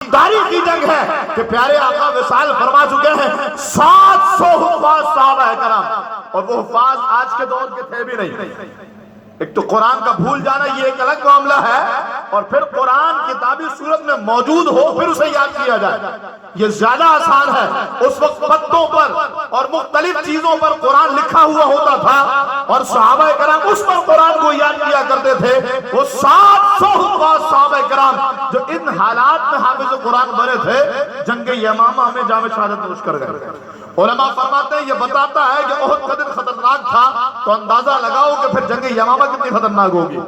تاریخی جنگ ہے کہ پیارے آقا وصال فرما چکے ہیں 700 حفاظ صحابہ کرام، اور وہ حفاظ آج کے دور کے تھے بھی نہیں۔ ایک تو قرآن کا بھول جانا یہ ایک الگ معاملہ ہے، اور پھر قرآن کتابی صورت میں موجود ہو پھر اسے یاد کیا جائے، یہ زیادہ آسان ہے۔ اس وقت پتوں پر اور مختلف چیزوں پر قرآن لکھا ہوا ہوتا تھا، اور صحابہ کرام اس پر قرآن کو یاد کیا کرتے تھے۔ وہ 700 حفاظ صحابہ کرام جو ان حالات میں حافظ قرآن بنے تھے، جنگ یمامہ میں جام شہادت نوش کر گئے۔ علماء فرماتے ہیں یہ بتاتا ہے کہ احد کا دن خطرناک تھا، تو اندازہ لگاؤ کہ پھر جنگ یمامہ کتنی خطرناک ہوگی۔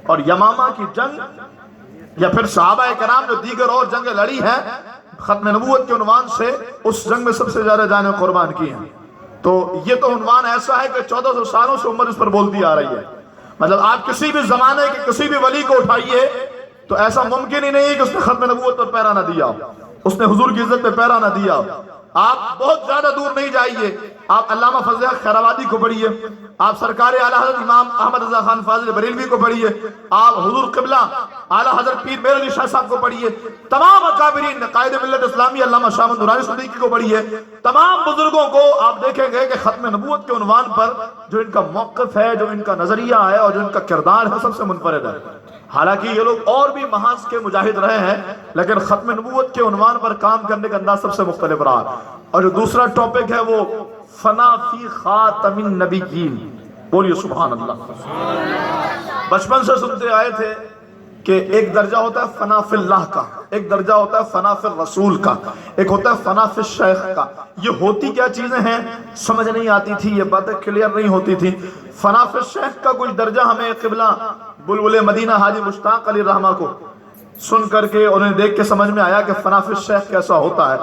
اور یمامہ کی جنگ یا پھر صحابہ کرام جو دیگر اور جنگیں لڑی ہیں ختم نبوت کے عنوان سے، اس جنگ میں سب سے زیادہ جانیں قربان کی ہیں۔ تو یہ تو عنوان ایسا ہے کہ 1400 سالوں سے امت اس پر بولتی آ رہی ہے۔ مطلب آپ کسی بھی زمانے کے کسی بھی ولی کو اٹھائیے تو ایسا ممکن ہی نہیں ہے کہ اس نے ختم نبوت پر پیرا نہ دیا، اس نے حضور کی عزت پہ پیرا نہ دیا۔ آپ بہت زیادہ دور نہیں جائیے، آپ علامہ فضل حق خیرآبادی کو پڑھیے، آپ سرکار اعلیٰ حضرت امام احمد رضا خان فاضل بریلوی کو پڑھیے، آپ حضور قبلہ اعلیٰ حضرت پیر میر علی شاہ صاحب کو پڑھیے، تمام اکابرین قائد ملت اسلامی علامہ شاہ محمد نورانی صدیقی کو پڑھیے، تمام بزرگوں کو آپ دیکھیں گے کہ ختم نبوت کے عنوان پر جو ان کا موقف ہے، جو ان کا نظریہ ہے اور جو ان کا کردار ہے، سب سے منفرد ہے۔ حالانکہ یہ لوگ اور بھی محاذ کے مجاہد رہے ہیں، لیکن ختم نبوت کے عنوان پر کام کرنے کا انداز سب سے مختلف رہا۔ اور جو دوسرا ٹاپک ہے وہ فنا فی خاتم النبیین، بولیے سبحان اللہ۔ بچپن سے سنتے آئے تھے کہ ایک درجہ ہوتا ہے فنا فی اللہ کا، ایک درجہ ہوتا ہے فنا فی الرسول کا، ایک ہوتا ہے فنا فی الشیخ کا۔ یہ ہوتی کیا چیزیں ہیں سمجھ نہیں آتی تھی، یہ باتیں کلیئر نہیں ہوتی تھی۔ فنا فی الشیخ کا کچھ درجہ ہمیں قبلہ بلبل مدینہ حاجی مشتاق علی رحمہ کو سن کر کے انہیں دیکھ کے سمجھ میں آیا کہ فنا فی الشیخ کیسا ہوتا ہے،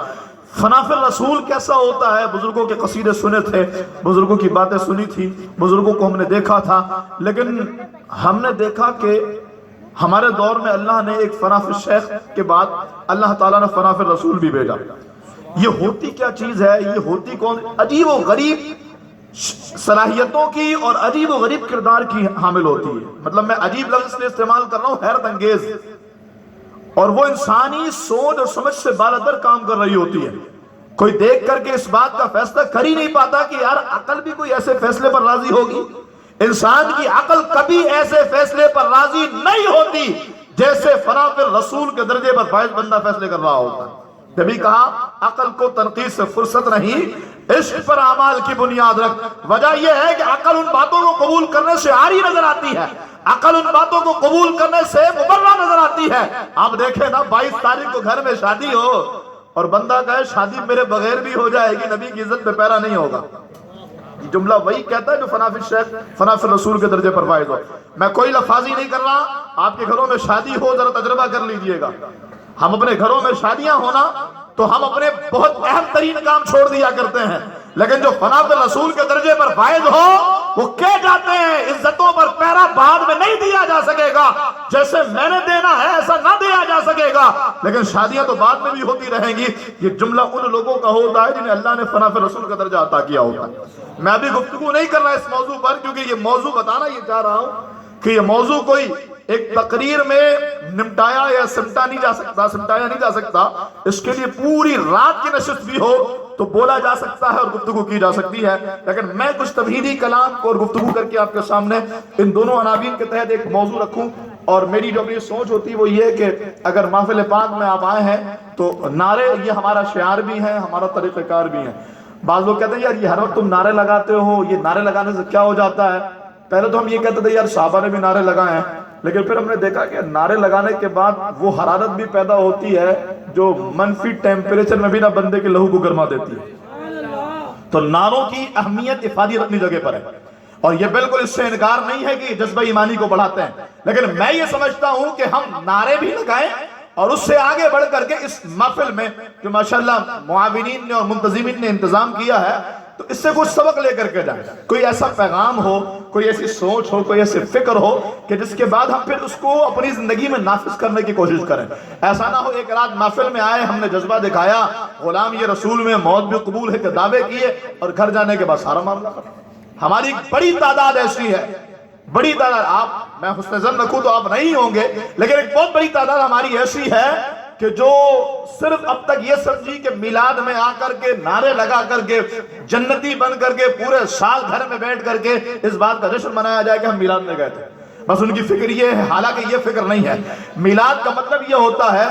فنا فی الرسول کیسا ہوتا ہے۔ بزرگوں کے قصیدے سنے تھے، بزرگوں کی باتیں سنی تھی، بزرگوں کو ہم نے دیکھا تھا، لیکن ہم نے دیکھا کہ ہمارے دور میں اللہ نے ایک فنا فی الشیخ کے بعد اللہ تعالیٰ نے فنا فی الرسول بھی بھیجا۔ یہ ہوتی کیا چیز ہے، یہ ہوتی کون؟ عجیب و غریب صلاحیتوں کی اور عجیب و غریب کردار کی حامل ہوتی ہے۔ مطلب میں عجیب لفظ اس لیے استعمال کر رہا ہوں، حیرت انگیز، اور وہ انسانی سوچ اور سمجھ سے بالاتر کام کر رہی ہوتی ہے۔ کوئی دیکھ کر کے اس بات کا فیصلہ کر ہی نہیں پاتا کہ یار عقل بھی کوئی ایسے فیصلے پر راضی ہوگی۔ انسان کی عقل کبھی ایسے فیصلے پر راضی نہیں ہوتی جیسے فنا فی الرسول کے درجے پر فائز بندہ فیصلے کر رہا ہوتا ہے۔ جبھی کہا عقل کو تنقید سے فرصت نہیں، عشق پر اعمال کی بنیاد رکھ۔ وجہ یہ ہے کہ عقل ان باتوں کو قبول کرنے سے عاری نظر آتی ہے، عقل ان باتوں کو قبول کرنے سے مبرہ نظر آتی ہے۔ آپ دیکھیں نا 22 تاریخ کو گھر میں شادی ہو اور بندہ کہے شادی میرے بغیر بھی ہو جائے گی، نبی کی عزت پہ پیرا نہیں ہوگا۔ یہ جملہ وہی کہتا ہے جو فنا فی الشیخ فنا فی الرسول کے درجے پر فائز ہو۔ میں کوئی لفاظی نہیں کر رہا، آپ کے گھروں میں شادی ہو ذرا تجربہ کر لیجئے گا۔ ہم اپنے گھروں میں شادیاں ہونا تو ہم اپنے بہت اہم ترین کام چھوڑ دیا کرتے ہیں، لیکن جو فنا فی الرسول کے درجے پر فائز ہو وہ کہہ جاتے ہیں عزتوں پر پیرا بعد میں نہیں دیا جا سکے گا، جیسے میں نے دینا ہے ایسا نہ دیا جا سکے گا، لیکن شادیاں تو بعد میں بھی ہوتی رہیں گی۔ یہ جملہ ان لوگوں کا ہوتا ہے جنہیں اللہ نے فنا فی الرسول کا درجہ عطا کیا ہوتا ہے۔ میں ابھی گفتگو نہیں کر رہا اس موضوع پر، کیونکہ یہ موضوع بتانا یہ چاہ رہا ہوں کہ یہ موضوع کوئی ایک تقریر میں نمٹایا یا سمٹایا نہیں جا سکتا، اس کے لیے پوری رات کی نشست بھی ہو تو بولا جا سکتا ہے اور گفتگو کی جا سکتی ہے، لیکن میں کچھ تمہیدی کلام کو اور گفتگو کر کے آپ کے سامنے ان دونوں عناوین کے تحت ایک موضوع رکھوں۔ اور میری جو اپنی سوچ ہوتی ہے وہ یہ کہ اگر محفل پاک میں آپ آئے ہیں تو نعرے یہ ہمارا شعار بھی ہے، ہمارا طریقہ کار بھی ہے۔ بعض لوگ کہتے ہیں یار یہ ہر وقت تم نعرے لگاتے ہو، یہ نعرے لگانے سے کیا ہو جاتا ہے؟ پہلے تو ہم یہ کہتے تھے یار صحابہ نے بھی نعرے لگائے ہیں، لیکن پھر ہم نے دیکھا کہ نعرے لگانے کے بعد وہ حرارت بھی پیدا ہوتی ہے جو منفی ٹیمپریچر میں بھی نہ بندے کے لہو کو گرما دیتی ہے۔ تو نعروں کی اہمیت افادیت اپنی جگہ پر ہے، اور یہ بالکل اس سے انکار نہیں ہے کہ جذبہ ایمانی کو بڑھاتے ہیں، لیکن میں یہ سمجھتا ہوں کہ ہم نعرے بھی لگائیں اور اس سے آگے بڑھ کر کے اس محفل میں جو ماشاءاللہ معاونین نے اور منتظمین نے انتظام کیا ہے تو اس سے کچھ سبق لے کر کے جائیں، کوئی ایسا پیغام ہو، کوئی ایسی سوچ ہو، کوئی ایسی فکر ہو کہ جس کے بعد ہم پھر اس کو اپنی زندگی میں نافذ کرنے کی کوشش کریں۔ ایسا نہ ہو ایک رات محفل میں آئے، ہم نے جذبہ دکھایا، غلام یہ رسول میں موت بھی قبول ہے کہ دعوے کیے، اور گھر جانے کے بعد سارا معاملہ ختم۔ ہماری ایک بڑی تعداد ایسی ہے، بڑی تعداد، آپ میں حسن ظن رکھوں تو آپ نہیں ہوں گے، لیکن ایک بہت بڑی تعداد ہماری ایسی ہے کہ جو صرف اب تک یہ سمجھی کہ میلاد میں آ کر کے نعرے لگا کر کے جنتی بن کر کے پورے سال گھر میں بیٹھ کر کے اس بات کا جشن منایا جائے کہ ہم میلاد میں گئے تھے، بس ان کی فکر یہ ہے، حالانکہ یہ فکر نہیں ہے۔ میلاد کا مطلب یہ ہوتا ہے،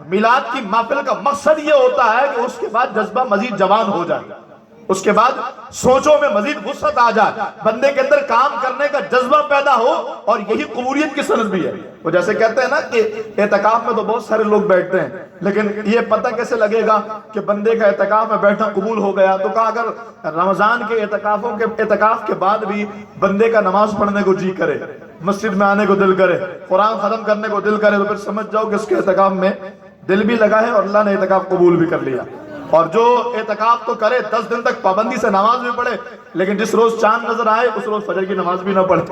میلاد کی محفل کا مقصد یہ ہوتا ہے کہ اس کے بعد جذبہ مزید جوان ہو جائے، اس کے بعد سوچوں میں مزید وسعت آ جائے، بندے کے اندر کام کرنے کا جذبہ پیدا ہو، اور یہی قبولیت کی سند بھی ہے۔ وہ جیسے کہتے ہیں نا کہ اعتکاف میں تو بہت سارے لوگ بیٹھتے ہیں، لیکن یہ پتہ کیسے لگے گا کہ بندے کا اعتکاف میں بیٹھنا قبول ہو گیا؟ تو کہا اگر رمضان کے اعتکاف کے بعد بھی بندے کا نماز پڑھنے کو جی کرے، مسجد میں آنے کو دل کرے، قرآن ختم کرنے کو دل کرے، تو پھر سمجھ جاؤ کہ اس کے اعتکاف میں دل بھی لگا ہے اور اللہ نے اعتکاف قبول بھی کر لیا۔ اور جو اعتکاف تو کرے 10 دن تک پابندی سے نماز بھی پڑھے، لیکن جس روز چاند نظر آئے اس روز فجر کی نماز بھی نہ پڑھے،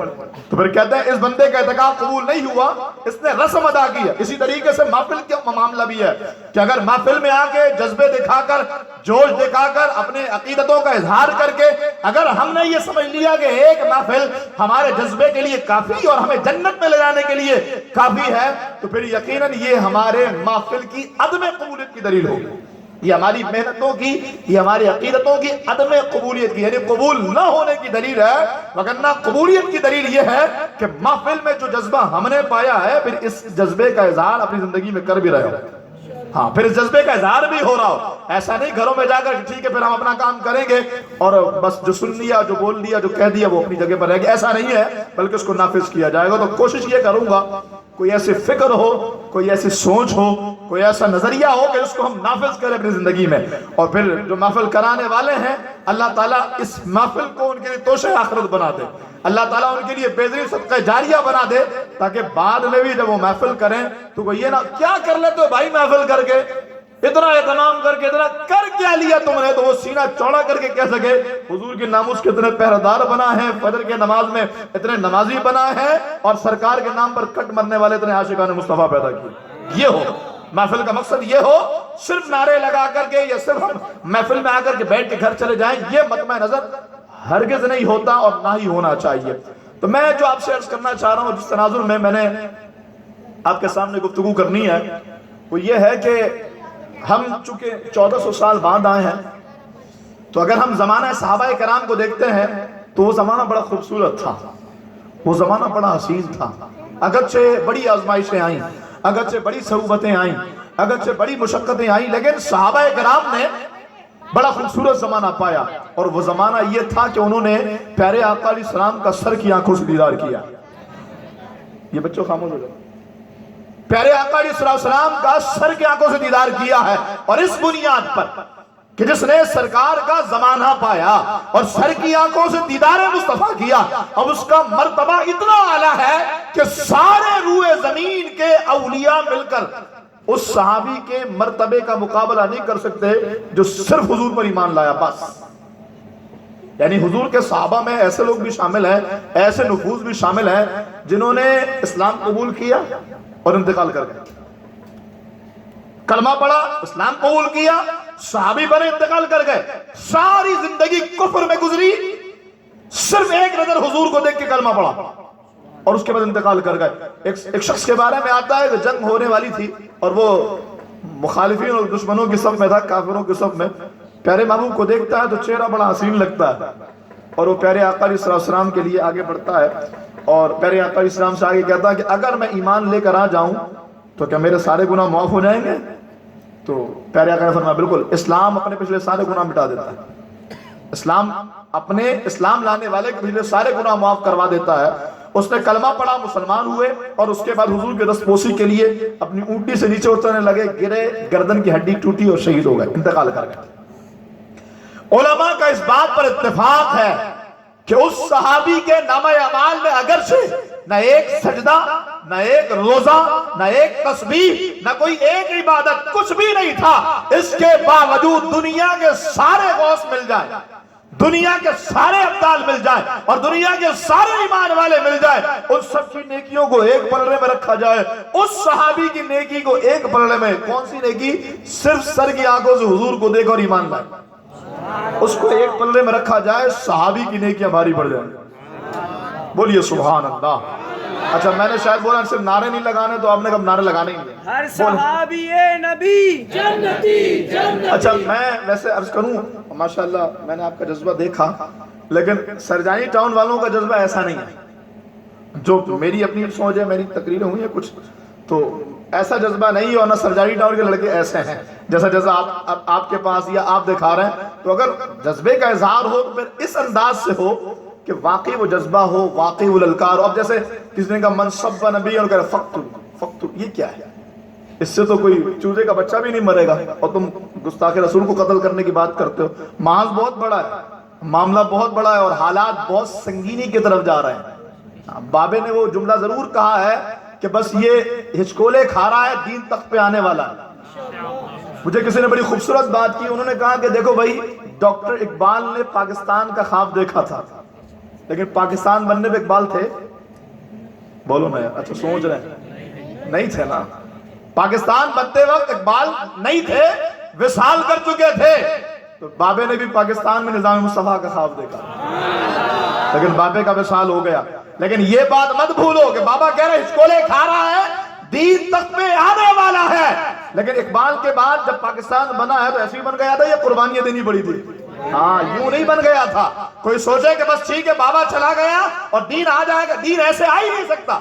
تو پھر کہتے ہیں اس بندے کا اعتکاف قبول نہیں ہوا، اس نے رسم ادا کی ہے۔ اسی طریقے سے محفل کا معاملہ بھی ہے کہ اگر محفل میں آ کے جذبے دکھا کر، جوش دکھا کر، اپنے عقیدتوں کا اظہار کر کے اگر ہم نے یہ سمجھ لیا کہ ایک محفل ہمارے جذبے کے لیے کافی اور ہمیں جنت میں لے جانے کے لیے کافی ہے، تو پھر یقیناً یہ ہمارے محفل کی عدم قبولیت کی دلیل ہوگی، یہ ہماری محنتوں کی، یہ ہماری عقیدتوں کی عدم قبولیت کی، یعنی قبول نہ ہونے کی دلیل ہے۔ وگرنہ قبولیت کی دلیل یہ ہے کہ محفل میں جو جذبہ ہم نے پایا ہے، پھر اس جذبے کا اظہار اپنی زندگی میں کر بھی رہے ہو، ہاں پھر اس جذبے کا اظہار بھی ہو رہا ہو۔ ایسا نہیں گھروں میں جا کر ٹھیک ہے پھر ہم اپنا کام کریں گے اور بس جو سن لیا، جو بول لیا، جو کہہ دیا وہ اپنی جگہ پر رہے گا، ایسا نہیں ہے، بلکہ اس کو نافذ کیا جائے گا۔ تو کوشش یہ کروں گا کوئی ایسی فکر ہو، کوئی ایسی سوچ ہو، کوئی ایسا نظریہ ہو کہ اس کو ہم نافذ کریں اپنی زندگی میں، اور پھر جو محفل کرانے والے ہیں اللہ تعالیٰ اس محفل کو ان کے لیے توشہ آخرت بنا دے، اللہ تعالیٰ ان کے لیے بہترین صدقہ جاریہ بنا دے، تاکہ بعد میں بھی جب وہ محفل کریں تو وہ یہ نہ کیا کر لیتے ہو بھائی محفل کر کے، اتنا اہتمام کر کے، اتنا کر کیا لیا تم نے، تو وہ سینہ چوڑا کر کے کہہ سکے حضور کی ناموس کے اتنے پہرےدار بنا ہے، فجر کے نماز میں اتنے نمازی بنا ہے، اور سرکار کے نام پر کٹ مرنے والے اتنے عاشقان مصطفیٰ پیدا کیے۔ یہ ہو محفل کا مقصد، یہ ہو صرف نعرے لگا کر کے یا صرف ہم محفل میں آ کر کے بیٹھ کے گھر چلے جائیں، یہ مطمع نظر ہرگز نہیں ہوتا اور نہ ہی ہونا چاہیے۔ تو میں جو آپ سے عرض کرنا چاہ رہا ہوں، جس تناظر میں نے آپ کے سامنے گفتگو کرنی ہے، وہ یہ ہے کہ ہم چونکہ 1400 سال بعد آئے ہیں، تو اگر ہم زمانہ صحابہ کرام کو دیکھتے ہیں تو وہ زمانہ بڑا خوبصورت تھا، وہ زمانہ بڑا حسین تھا۔ اگرچہ بڑی آزمائشیں آئیں، اگرچہ بڑی صعوبتیں آئیں، اگرچہ بڑی مشقتیں آئیں، لیکن صحابہ کرام نے بڑا خوبصورت زمانہ پایا، اور وہ زمانہ یہ تھا کہ انہوں نے پیارے آقا علیہ السلام کا سر کی آنکھوں سے دیدار کیا۔ یہ بچوں خاموش ہو جائے، پیارے آقا علیہ السلام کا سر کی آنکھوں سے دیدار کیا ہے، اور اس بنیاد پر کہ جس نے سرکار کا زمانہ پایا اور سر کی آنکھوں سے دیدار مصطفیٰ کیا، اب اس کا مرتبہ اتنا اعلیٰ ہے کہ سارے روئے زمین کے اولیاء مل کر اس صحابی کے مرتبے کا مقابلہ نہیں کر سکتے جو صرف حضور پر ایمان لایا بس۔ یعنی حضور کے صحابہ میں ایسے لوگ بھی شامل ہیں، ایسے نفوذ بھی شامل ہیں جنہوں نے اسلام قبول کیا اور انتقال کر گئے، کلمہ پڑھا، اسلام قبول کیا، صحابی بنے، انتقال کر گئے، ساری زندگی کفر میں گزری، صرف ایک نظر حضور کو دیکھ کے کلمہ پڑھا اور اس کے بعد انتقال کر گئے۔ ایک شخص کے بارے میں آتا ہے کہ جنگ ہونے والی تھی اور وہ مخالفین اور دشمنوں کی صف میں تھا، کافروں کی صف میں، پیارے محبوب کو دیکھتا ہے تو چہرہ بڑا حسین لگتا ہے، اور وہ پیارے آقا علیہ السلام کے لیے آگے بڑھتا ہے اور پیارے آقا علیہ السلام سے آگے کہتا ہے کہ اگر میں ایمان لے کر آ جاؤں تو کیا میرے سارے گناہ معاف ہو جائیں گے؟ تو پیارے آقا نے فرمایا بالکل، اسلام اپنے پچھلے سارے گناہ مٹا دیتا ہے، اسلام لانے والے کے پچھلے سارے گناہ معاف کروا دیتا ہے۔ اس نے کلمہ پڑھا، مسلمان ہوئے، اور اس کے بعد حضور کے دستبوسی کے لیے اپنی اونٹی سے نیچے اترنے لگے، گرے، گردن کی ہڈی ٹوٹی اور شہید ہو گئے، انتقال کر گئے۔ علماء کا اس بات پر اتفاق ہے کہ اس صحابی کے نامہ اعمال میں اگرچہ نہ ایک سجدہ، نہ ایک روزہ، نہ ایک تسبیح، نہ کوئی ایک عبادت، کچھ بھی نہیں تھا، اس کے باوجود دنیا کے سارے غوث مل جائیں، دنیا کے سارے ابدال مل جائیں اور دنیا کے سارے ایمان والے مل جائیں، ان سب کی نیکیوں کو ایک پلڑے میں رکھا جائے، اس صحابی کی نیکی کو ایک پلڑے میں، کون سی نیکی؟ صرف سر کی آنکھوں سے حضور کو دیکھ اور ایمان لائے، اس کو ایک پلڑے میں رکھا جائے، صحابی کی نیکیاں بھاری پڑ جائیں۔ بولیے سبحان اللہ۔ اچھا میں نے شاید بولا صرف نعرے نہیں لگانے، تو آپ نے کب نعرے لگانے ہی ہیں. ہر صحابی نبی جنتی جنتی. اچھا میں ویسے عرض کروں، ماشاءاللہ میں نے آپ کا جذبہ دیکھا، لیکن سرجانی ٹاؤن والوں کا جذبہ ایسا نہیں ہے. جو میری اپنی سوچ ہے، میری تقریریں ہوئی ہیں کچھ، تو ایسا جذبہ نہیں ہے. اور نہ سرجانی ٹاؤن کے لڑکے ایسے ہیں جیسا آپ کے پاس یا آپ دکھا رہے ہیں. تو اگر جذبے کا اظہار ہو تو پھر اس انداز سے ہو کہ واقعی وہ جذبہ ہو، واقعی وہ للکار ہو. اب جیسے کسی نے کہا منصب نبی اور کہہ رہے فقتل، یہ کیا ہے؟ اس سے تو کوئی چوزے کا بچہ بھی نہیں مرے گا، اور تم گستاخ رسول کو قتل کرنے کی بات کرتے ہو. محاذ بہت بڑا ہے، معاملہ بہت بڑا ہے، اور حالات بہت سنگینی کی طرف جا رہے ہیں. بابے نے وہ جملہ ضرور کہا ہے کہ بس یہ ہچکولے کھا رہا ہے، دین تک پہ آنے والا ہے. مجھے کسی نے بڑی خوبصورت بات کی، انہوں نے کہا کہ دیکھو بھائی، ڈاکٹر اقبال نے پاکستان کا خواب دیکھا تھا، لیکن پاکستان بننے پہ اقبال تھے؟ بولو نا یار. اچھا سوچ رہے ہیں، نہیں تھے نا. پاکستان بنتے وقت اقبال نہیں تھے، وصال کر چکے تھے. تو بابے نے بھی پاکستان میں نظام مصطفیٰ کا خواب دیکھا، لیکن بابے کا وصال ہو گیا. لیکن یہ بات مت بھولو کہ بابا کہہ رہے ہچکولے کھا رہا ہے، دین تک میں آنے والا ہے. لیکن اقبال کے بعد جب پاکستان بنا ہے تو ایسے ہی بن گیا تھا، یہ قربانیاں دینی پڑی تھی. ہاں یوں نہیں بن گیا تھا. کوئی سوچے کہ بس ٹھیک ہے بابا چلا گیا اور دین آ جائے گا، دین ایسے آ ہی نہیں سکتا،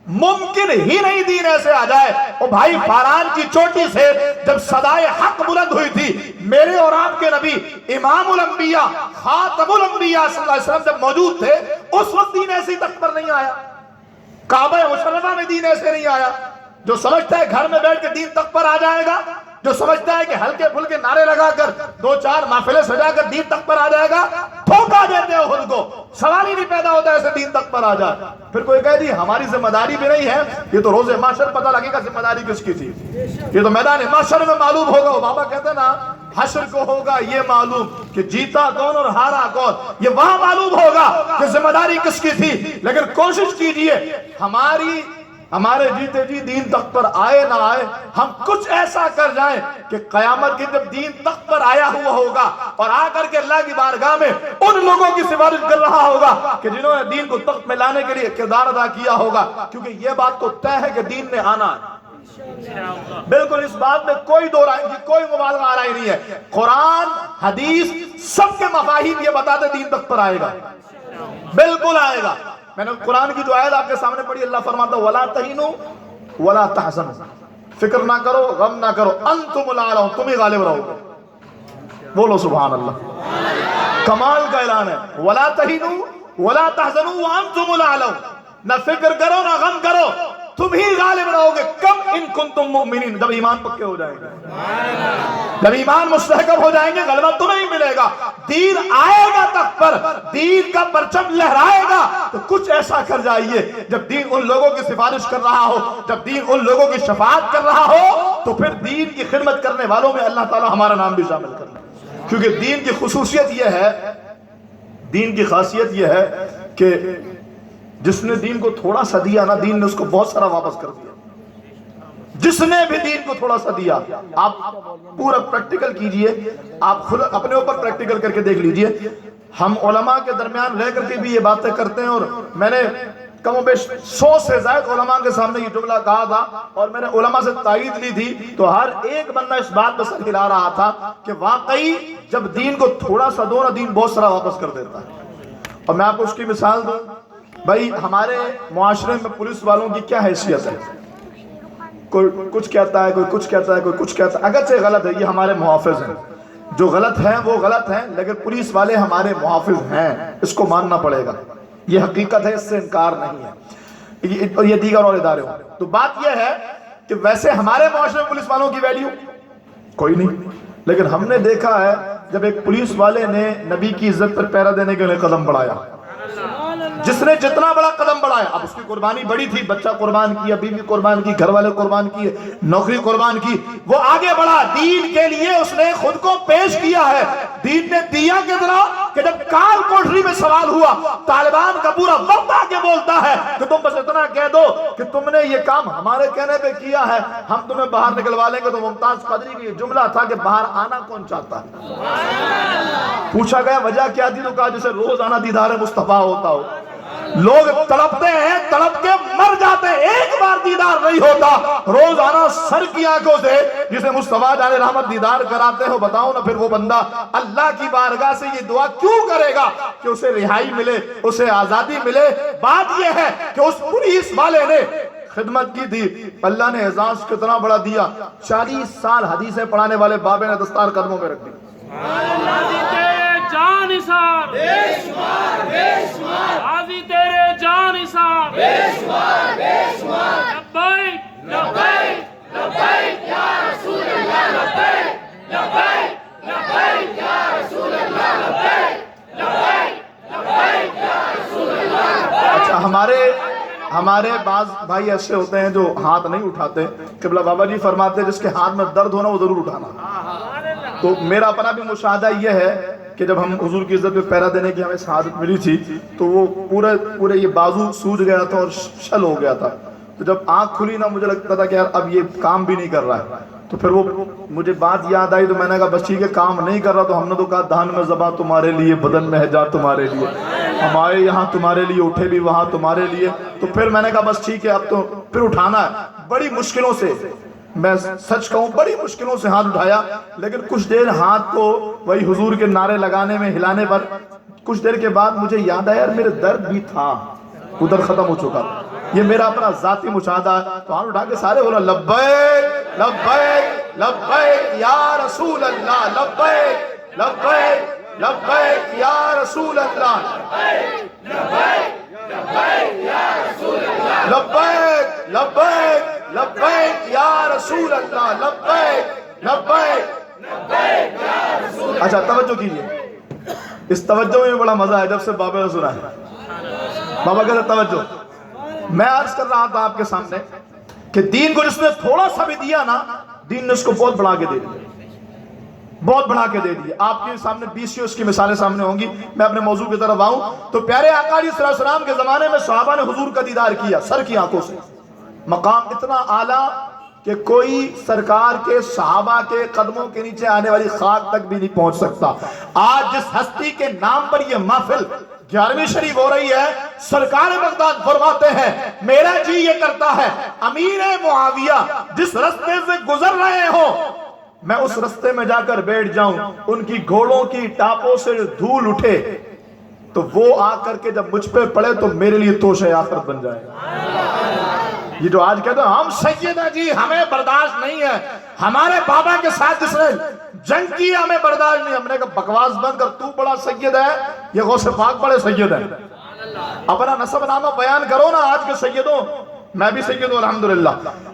ممکن ہی نہیں دین ایسے آ جائے. اور بھائی فاران کی چوٹی سے جب صدائے حق بلند ہوئی تھی، میرے اور آپ کے نبی امام الانبیاء خاتم الانبیاء صلی اللہ علیہ وسلم جب موجود تھے، اس وقت دین ایسی تخت پر نہیں آیا. کعبہ مشرفہ میں دین ایسے نہیں آیا. جو سمجھتا ہے گھر میں بیٹھ کے دین تخت پر آ جائے گا، جو سمجھتا ہے کہ ہلکے پھلکے نعرے لگا کر دو چار محفلیں سجا کر دین تخت پر آ جائے گا، دھوکہ دیتے ہو خود کو. سوال ہی نہیں پیدا ہوتا ایسے دین تخت پر آ جائے. پھر کوئی کہہ دی ہماری ذمہ داری بھی نہیں ہے، یہ تو روز محشر پتہ لگے گا ذمہ داری کس کی تھی، یہ تو میدان محشر میں معلوم ہوگا. وہ بابا کہتے ہیں نا، حشر کو ہوگا یہ معلوم کہ جیتا کون اور ہارا کون، یہ وہاں معلوم ہوگا کہ ذمہ داری کس کی تھی. لیکن کوشش کیجئے ہمارے جیتے جی دین تخت پر آئے نہ آئے، ہم کچھ ایسا کر جائیں کہ قیامت کی جب دین تخت پر آیا ہوا ہوگا اور آ کر کے اللہ کی بارگاہ میں ان لوگوں کی سفارش کر رہا ہوگا کہ جنہوں نے دین کو تخت میں لانے کے لیے کردار ادا کیا ہوگا. کیونکہ یہ بات تو طے ہے کہ دین نے آنا ہے. بالکل اس بات میں کوئی دو رائے کی، کوئی مبالغہ آ رہی نہیں ہے. قرآن حدیث سب کے مفاہیم یہ بتاتے دین تخت پر آئے گا، بالکل آئے گا. میں نے قرآن کی جو آیت آپ کے سامنے پڑھی، اللہ فرماتا وَلَا تَهِنُوا وَلَا تَحْزَنُوا، فکر نہ کرو، غم نہ کرو، انتم العالم، تم ہی غالب رہو گے. بولو سبحان اللہ، کمال کا اعلان ہے. وَلَا تَهِنُوا وَلَا تَحْزَنُوا وَأَنتُمُ الْأَعْلَوْنَ، نہ فکر کرو نہ غم کرو، تم ہی غالب رہو گے. کم ان کنتم مؤمنین، جب ایمان پکے ہو جائیں گے، جب ایمان مستحکم ہو جائیں گے، غلبہ تمہیں ہی ملے گا. دین آئے گا تخت پر، دین کا پرچم لہرائے گا. تو کچھ ایسا کر جائیے جب دین ان لوگوں کی سفارش کر رہا ہو، جب دین ان لوگوں کی شفاعت کر رہا ہو، تو پھر دین کی خدمت کرنے والوں میں اللہ تعالی ہمارا نام بھی شامل کر لے. کیونکہ دین کی خصوصیت یہ ہے، دین کی خاصیت یہ ہے کہ جس نے دین کو تھوڑا سا دیا نا، دین نے اس کو بہت سارا واپس کر دیا. جس نے بھی دین کو تھوڑا سا دیا، آپ پورا پریکٹیکل کیجئے، آپ خود اپنے اوپر پریکٹیکل کر کے دیکھ لیجئے. ہم علماء کے درمیان رہ کر کے بھی یہ باتیں کرتے ہیں، اور میں نے کم و بیش 100 سے زائد علماء کے سامنے یہ جملہ کہا تھا، اور میں نے علماء سے تائید لی تھی. تو ہر ایک بندہ اس بات پر سر ہلا رہا تھا کہ واقعی جب دین کو تھوڑا سا دو نا، دین بہت سارا واپس کر دیتا ہے. اور میں آپ کو اس کی مثال دوں. بھائی ہمارے معاشرے میں پولیس والوں کی کیا حیثیت ہے؟ کوئی کچھ کہتا ہے، کوئی کچھ کہتا ہے، کوئی کچھ کہتا ہے. اگرچہ غلط ہے، یہ ہمارے محافظ ہیں، جو غلط ہیں وہ غلط ہیں، لیکن پولیس والے ہمارے محافظ ہیں، اس کو ماننا پڑے گا. یہ حقیقت ہے، اس سے انکار نہیں ہے. یہ دیگر اور ادارے ہوں. تو بات یہ ہے کہ ویسے ہمارے معاشرے میں پولیس والوں کی ویلیو کوئی نہیں، لیکن ہم نے دیکھا ہے جب ایک پولیس والے نے نبی کی عزت پر پہرا دینے کے لیے قدم بڑھایا، جس نے جتنا بڑا قدم بڑھایا، اب اس کی قربانی بڑی تھی، بچہ قربان کیا، بیوی قربان کی، گھر والے قربان کیے، نوکری قربان کی، وہ آگے بڑھا دین کے لیے، اس نے خود کو پیش کیا ہے. دین نے دیا کتنا کہ جب کال کوٹری میں سوال ہوا، طالبان کا پورا وقت آگے بولتا ہے کہ تم بس اتنا کہہ دو کہ تم نے یہ کام ہمارے کہنے پہ کیا ہے، ہم تمہیں باہر نکلوا لیں گے. تو ممتاز قدری کی جملہ تھا کہ باہر آنا کون چاہتا ہے؟ پوچھا گیا وجہ کیا تھی، تو کہا جسے روز آنا دیدار مصطفیٰ ہوتا ہو. لوگ تڑپتے ہیں، تڑپ کے مر جاتے ہیں، ایک بار دیدار نہیں ہوتا۔ روزانہ سر کی آنکھوں سے جسے مصطفیٰ جان رحمت دیدار کراتے ہو، بتاؤ نا پھر وہ بندہ اللہ کی بارگاہ سے یہ دعا کیوں کرے گا کہ اسے رہائی ملے، اسے آزادی ملے؟ بات یہ ہے کہ اس پولیس والے نے خدمت کی تھی، اللہ نے اعزاز کتنا بڑا دیا، 40 سال حدیثیں پڑھانے والے بابے نے دستار قدموں میں رکھ دی۔ غازی تیرے جان نثار، بے شمار بے شمار، غازی تیرے جان نثار، بے شمار بے شمار، لبیک لبیک لبیک یا رسول اللہ، لبیک لبیک لبیک یا رسول اللہ، لبیک لبیک لبیک یا رسول اللہ، لبیک۔ اچھا، ہمارے بعض بھائی ایسے ہوتے ہیں جو ہاتھ نہیں اٹھاتے، قبلہ بابا جی فرماتے ہیں جس کے ہاتھ میں درد ہونا وہ ضرور اٹھانا۔ تو میرا اپنا بھی مشاہدہ یہ ہے کہ جب ہم حضور کی عزت پہ پہرا دینے کی ہمیں سعادت ملی تھی تو وہ پورے یہ بازو سوج گیا تھا اور شل ہو گیا تھا۔ تو جب آنکھ کھلی نا مجھے لگتا تھا کہ یار اب یہ کام بھی نہیں کر رہا ہے۔ تو پھر وہ مجھے بات یاد آئی تو میں نے کہا بس ٹھیک ہے کام نہیں کر رہا، تو ہم نے تو کہا دہن میں زباں تمہارے لیے، بدن میں ہے جان تمہارے لیے، ہمارے یہاں تمہارے لیے، اٹھے بھی وہاں تمہارے لیے۔ تو پھر میں نے کہا بس ٹھیک ہے اب تو پھر اٹھانا ہے۔ بڑی مشکلوں سے، میں سچ کہوں بڑی مشکلوں سے ہاتھ اٹھایا، لیکن کچھ دیر ہاتھ کو وہی حضور کے نعرے لگانے میں ہلانے پر کچھ دیر کے بعد مجھے یاد آیا یار میرے درد بھی تھا، ادھر ختم ہو چکا تھا۔ یہ میرا اپنا ذاتی مشاہدہ ہے۔ تو ہاتھ اٹھا کے سارے بولا لبیک لبیک لبیک یا رسول اللہ، لبیک لبیک لبیک یا رسول اللہ، لبیک لبیک یا رسول اللہ، لبیک لبیک لبیک یا رسول اللہ، لبیک لبیک لبیک یا رسول اللہ۔ اچھا توجہ کیجئے، اس توجہ میں بڑا مزہ ہے جب سے بابا نے سنا ہے۔ بابا کہتے توجہ، میں عرض کر رہا تھا آپ کے سامنے کہ دین کو جس نے تھوڑا سا بھی دیا نا، دین نے اس کو بہت بڑھا کے دے دیا، بہت بڑھا کے دے دیا۔ آپ کے سامنے 20 اس کی مثالیں سامنے ہوں گی۔ میں اپنے موضوع کی طرف آؤں تو پیارے آقا علیہ السلام کے زمانے میں صحابہ نے حضور کا دیدار کیا سر کی آنکھوں سے، مقام اتنا اعلیٰ کہ کوئی سرکار کے صحابہ کے قدموں کے نیچے آنے والی خاک تک بھی نہیں پہنچ سکتا۔ آج جس ہستی کے نام پر یہ محفل 11ویں شریف ہو رہی ہے، سرکار بغداد فرماتے ہیں میرا جی یہ کرتا ہے امیر معاویہ جس رستے سے گزر رہے ہوں میں اس رستے میں جا کر بیٹھ جاؤں، ان کی گھوڑوں کی ٹاپوں سے دھول اٹھے تو وہ آ کر کے جب مجھ پہ پڑے تو میرے لیے توشہ آخرت بن جائے۔ یہ جو آج کہتے ہیں ہم سید ہیں جی ہمیں برداشت نہیں ہے، ہمارے بابا کے ساتھ جس نے جنگ کی ہمیں برداشت نہیں، ہم نے کہا بکواس بند کر، تو بڑا سید ہے، یہ غوث پاک بڑے سید ہیں۔ اپنا نسب نامہ بیان کرو نا آج کے سیدوں، میں بھی سید ہوں الحمدللہ،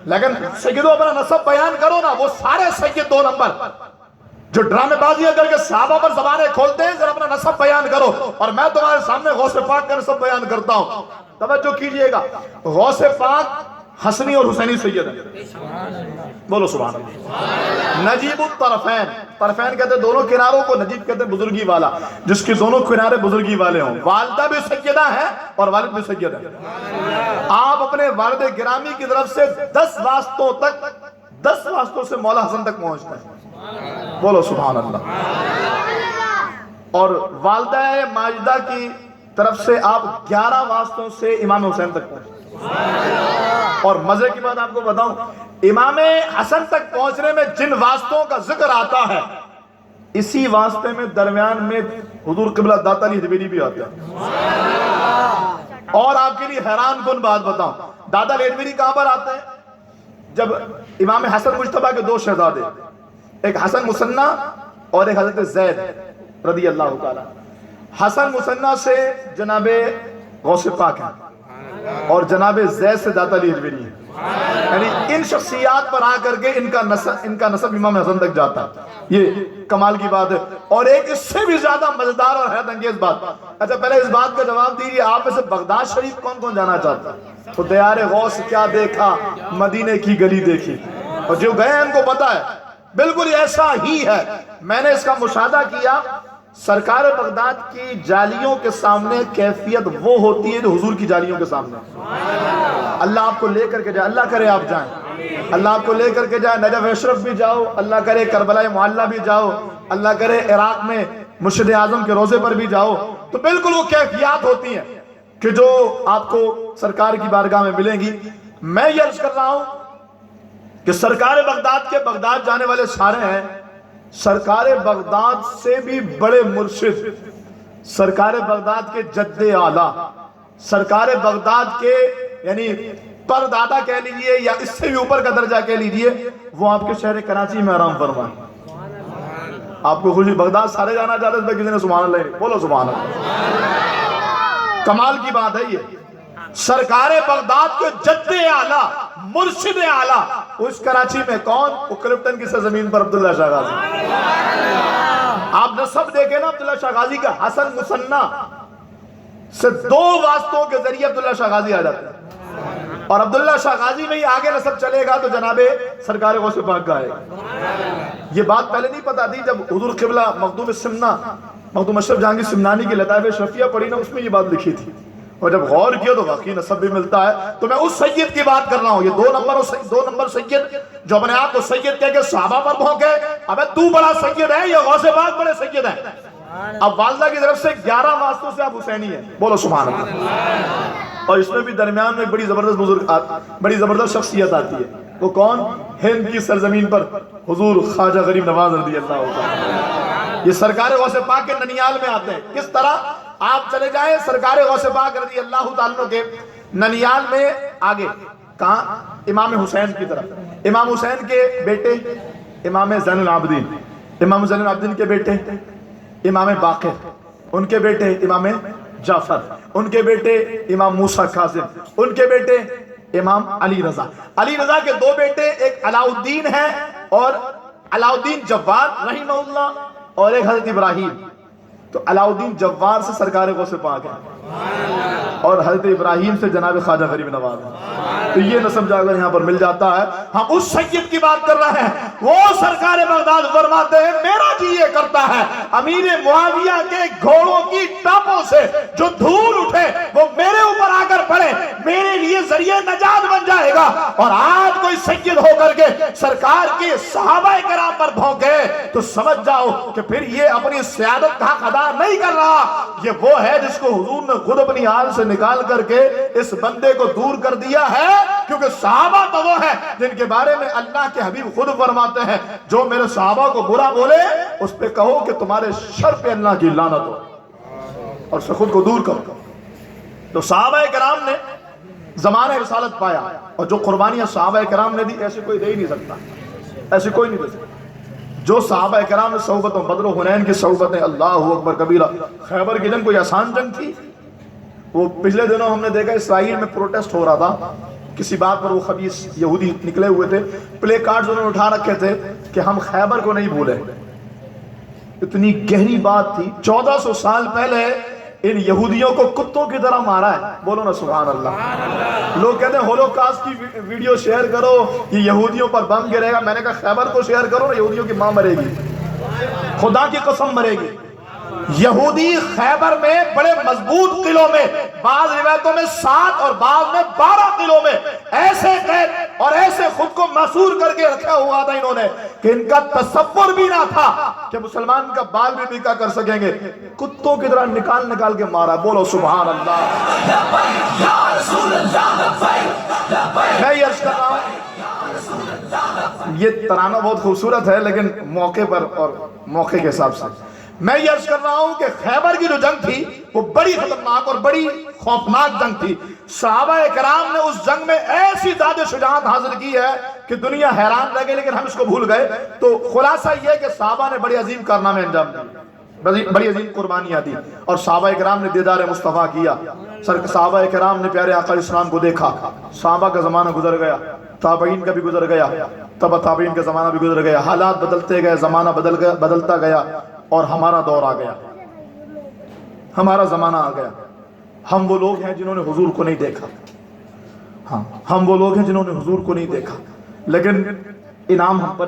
لیکن سیدوں اپنا نسب بیان کرو نا، وہ سارے سید 2 نمبر جو ڈرامے بازیاں کر کے صحابہ پر زبانیں کھولتے ہیں، ذرا اپنا نسب بیان کرو، اور میں تمہارے سامنے غوث پاک کا نسب بیان کرتا ہوں۔ توجہ کیجئے گا، غوث پاک حسنی اور حسینی سید ہیں، بولو سبحان اللہ۔ نجیب الطرفین، طرفین کہتے ہیں دونوں کناروں کو، نجیب کہتے ہیں بزرگی والا، جس کی دونوں کنارے بزرگی والے ہوں۔ والدہ بھی سیدہ ہے اور والد بھی سید ہے۔ آپ اپنے والد گرامی کی طرف سے 10 واسطوں سے مولا حسن تک پہنچتے ہیں، بولو سبحان اللہ۔ اور والدہ ماجدہ کی طرف سے آپ 11 واسطوں سے امام حسین تک پہنچتے ہیں۔ اور مزے کی بات آپ کو بتاؤں، امام حسن تک پہنچنے میں جن واسطوں کا ذکر آتا ہے، اسی واسطے میں درمیان میں حضور قبلہ داتا علی حجویری بھی آتے ہیں۔ اور آپ کے لیے حیران کن بات بتاؤں، دادا علی حجویری کہاں پر آتے ہیں؟ جب امام حسن مجتبیٰ کے 2 شہزادے، ایک حسن مثنیٰ اور ایک حضرت زید رضی اللہ تعالیٰ، حسن مثنیٰ سے جناب غوث پاک ہیں اور جناب زید سے داتا علی حجویری ہیں، یعنی ان شخصیات پر آ کر کے ان کا نسب امام حسن تک جاتا ہے۔ یہ کمال کی بات ہے۔ اور ایک اس سے بھی زیادہ مزیدار اور حیرت انگیز بات، اچھا پہلے اس بات کا جواب دیجیے، آپ میں سے بغداد شریف کون کون جانا چاہتا ہے؟ تو دیار غوث کیا دیکھا، مدینے کی گلی دیکھی، اور جو گئے ہیں ان کو پتا ہے بالکل ایسا ہی ہے۔ میں نے اس کا مشاہدہ کیا، سرکار بغداد کی جالیوں کے سامنے کیفیت وہ ہوتی ہے جو حضور کی جالیوں کے سامنے۔ اللہ آپ کو لے کر کے جائے، اللہ کرے آپ جائیں، اللہ آپ کو لے کر کے جائے، نجف اشرف بھی جاؤ، اللہ کرے کربلا معلیٰ بھی جاؤ، اللہ کرے عراق میں مرشد اعظم کے روضے پر بھی جاؤ، تو بالکل وہ کیفیات ہوتی ہیں۔ کہ جو آپ کو سرکار کی بارگاہ میں ملیں گی. میں یہ عرض کر رہا ہوں کہ سرکار بغداد کے بغداد جانے والے سارے ہیں. سرکار بغداد سے بھی بڑے مرشد، سرکار بغداد کے جد اعلیٰ، سرکار بغداد کے یعنی پردادا کہہ لیجئے یا اس سے بھی اوپر کا درجہ کہہ لیجئے، وہ آپ کے شہر کراچی میں آرام فرمائے. آپ کو خوشی بغداد سارے جانا چاہتے تھے، کسی نے سبحان اللہ نہیں بولو. سبحان اللہ، کمال کی بات ہے. یہ سرکار بغداد کے جد اعلیٰ، مرشد اعلیٰ، اس کراچی میں کون؟ وہ کلپٹن کی سرزمین پر عبداللہ شاہ غازی. آپ نسب دیکھیں نا عبداللہ شاہ غازی کا، حسن مصنع سے 2 واسطوں کے ذریعے عبداللہ شاہ غازی آ جاتے ہیں. اور عبداللہ شاہ غازی میں ہی آگے نسب چلے گا تو جناب سرکار غوث پاک کا ہے. یہ بات پہلے نہیں پتا تھی. جب حضور قبلہ مخدوم سمنا، مخدوم اشرف جہانگیر سمنانی کی لطائف شرفیہ پڑھی نا، اس میں یہ بات لکھی تھی. اور جب غور کیا تو واقعی نسب بھی ملتا ہے. تو میں اس سید کی بات کر رہا ہوں. یہ 2 نمبر سید جو اپنے آپ کو سید کہہ کے صحابہ پر بھونکے. ابے تو بڑا سید ہے، یہ غوث پاک بڑے سید ہیں. اب والدہ کی طرف سے 11 واسطوں سے آپ حسینی ہیں. بولو سبحان اللہ. اور اس میں بھی درمیان میں بڑی زبردست شخصیت آتی ہے. وہ کون؟ ہند کی سرزمین پر حضور خواجہ غریب نواز رضی اللہ عنہ. یہ سرکار غوث پاک کے ننیال میں آتے ہیں. کس طرح؟ آپ چلے جائیں سرکار غوث پاک رضی اللہ تعالیٰ کے ننیال میں آگے کہاں؟ امام حسین کی طرف. امام حسین کے بیٹے امام زین العابدین، امام زین العابدین کے بیٹے امام باقر، ان کے بیٹے امام جعفر، ان کے بیٹے امام موسیٰ کاظم، ان کے بیٹے امام علی رضا. علی رضا کے 2 بیٹے، ایک علاء الدین ہے اور علاء الدین جواد رحمہ اللہ، اور ایک حضرت ابراہیم. تو علاء الدین جواد سے سرکار غوث پاک ہے اور حضرت ابراہیم سے جناب خواجہ غریب نواز ہے. تو یہ نسب جا کر یہاں پر مل جاتا ہے. ہم اس سید کی بات کر رہے ہیں. وہ سرکار بغداد فرماتے ہیں میرا جی یہ کرتا ہے امیر معاویہ کے گھوڑوں کی ٹاپوں سے جو دھول اٹھے وہ میرے اوپر آ کر پڑے، میرے لیے ذریعہ نجات بن جائے گا. اور آج کوئی سید ہو کر کے سرکار کے صحابہ کرام پر بھونکے تو سمجھ جاؤ کہ پھر یہ اپنی سیادت کا حق ادا نہیں کر رہا. یہ وہ ہے جس کو حضور نے خود اپنی حال سے نکال کر کے اس بندے کو دور کر دیا ہے. کیونکہ صحابہ تو وہ ہیں جن کے بارے میں اللہ کے حبیب خود فرماتے ہیں جو میرے صحابہ کو برا بولے اس پہ کہو کہ تمہارے شر پہ اللہ کی لعنت ہو، اور سے خود کو دور کرو. تو صحابہ کرام نے زمانہ رسالت پایا، اور جو قربانیاں صحابہ کرام نے دی ایسے کوئی دے ہی نہیں سکتا، ایسے کوئی نہیں دے سکتا. جو صحابہ کرام نے صحبتوں بدر و حنین کی صحبتیں، اللہ اکبر کبیرہ. خیبر کی جنگ کوئی آسان جنگ تھی؟ وہ پچھلے دنوں ہم نے دیکھا اسرائیل میں پروٹیسٹ ہو رہا تھا کسی بات پر. وہ خبیث یہودی نکلے ہوئے تھے، پلے کارڈز انہوں نے اٹھا رکھے تھے کہ ہم خیبر کو نہیں بھولے. اتنی گہری بات تھی. 1400 سال پہلے ان یہودیوں کو کتوں کی طرح مارا ہے. بولو نا سبحان اللہ. لوگ کہتے ہیں ہولوکاسٹ کی ویڈیو شیئر کرو، یہ یہودیوں پر بم گرے گا. میں نے کہا خیبر کو شیئر کرو نا، یہودیوں کی ماں مرے گی، خدا کی قسم مرے گی. یہودی خیبر میں بڑے مضبوط قلعوں میں، بعض روایتوں میں 7 اور بعض میں 12 قلعوں میں ایسے قید اور ایسے خود کو محصور کر کے رکھا ہوا تھا انہوں نے کہ ان کا تصور بھی نہ تھا کہ مسلمان کا بال بھی بکا کر سکیں گے. کتوں کی طرح نکال کے مارا. بولو سبحان اللہ. میں یہ عرض کر رہا ہوں، یہ ترانہ بہت خوبصورت ہے لیکن موقع پر اور موقع کے حساب سے میں یہ عرض کر رہا ہوں کہ خیبر کی جو جنگ تھی وہ بڑی خطرناک اور بڑی خوفناک جنگ تھی. صحابہ کرام نے اس جنگ میں ایسی زیادہ شجاعت حاصل کی ہے کہ دنیا حیران رہ گئی، لیکن ہم اس کو بھول گئے. تو خلاصہ یہ کہ صحابہ نے بڑی عظیم کارنامے انجام دیے، بڑی عظیم قربانیاں دی، اور صحابہ کرام نے دیدار مصطفیٰ کیا. صحابہ کرام نے پیارے آقا اسلام کو دیکھا. صحابہ کا زمانہ گزر گیا، تابعین کا بھی گزر گیا، تبع تابعین کا زمانہ بھی گزر گیا. حالات بدلتے گئے، زمانہ بدلتا گیا، اور ہمارا دور آ گیا، ہمارا زمانہ آ گیا. ہم وہ لوگ ہیں جنہوں نے حضور کو نہیں دیکھا. ہاں، ہم وہ لوگ ہیں جنہوں نے حضور کو نہیں دیکھا، لیکن انعام ہم پر